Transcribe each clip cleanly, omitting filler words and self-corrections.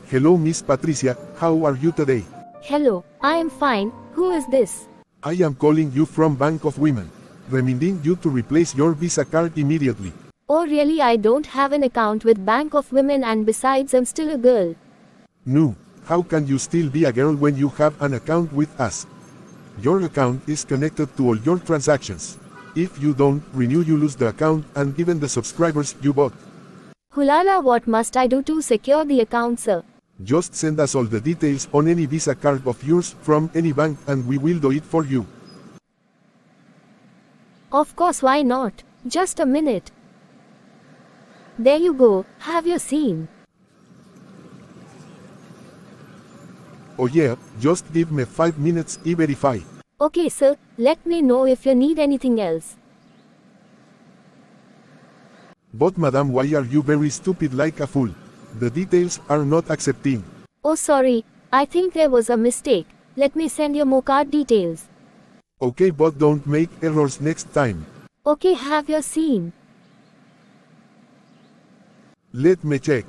Hello Miss Patricia, how are you today? Hello, I am fine. Who is this? I am calling you from Bank of Women. Reminding you to replace your Visa card immediately. Oh really, I don't have an account with Bank of Women, and besides I'm still a girl. No, how can you still be a girl when you have an account with us? Your account is connected to all your transactions. If you don't renew, you lose the account and even the subscribers you bought. Hulala, what must I do to secure the account, sir? Just send us all the details on any Visa card of yours from any bank and we will do it for you. Of course, why not? Just a minute. There you go, have you seen? Oh yeah, just give me 5 minutes to verify. Okay sir, let me know if you need anything else. But madam, why are you very stupid like a fool? The details are not accepting. Oh sorry, I think there was a mistake. Let me send you more card details. Okay, but don't make errors next time. Okay, have you seen? Let me check.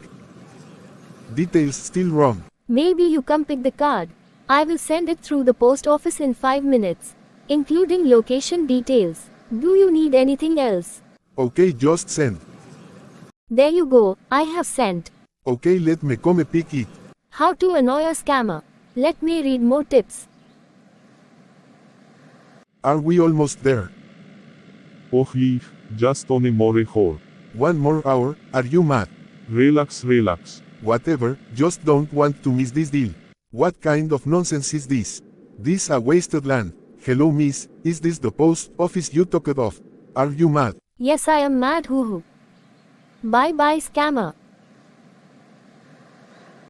Details still wrong. Maybe you come pick the card. I will send it through the post office in 5 minutes, including location details. Do you need anything else? Okay, just send. There you go, I have sent. Okay, let me come pick it. How to annoy a scammer. Let me read more tips. Are we almost there? Oh lief, just only more hour. 1 more hour, are you mad? Relax, relax. Whatever, just don't want to miss this deal. What kind of nonsense is this? This a wasted land. Hello miss, is this the post office you talked of? Are you mad? Yes, I am mad, hoo hoo. Bye bye, scammer.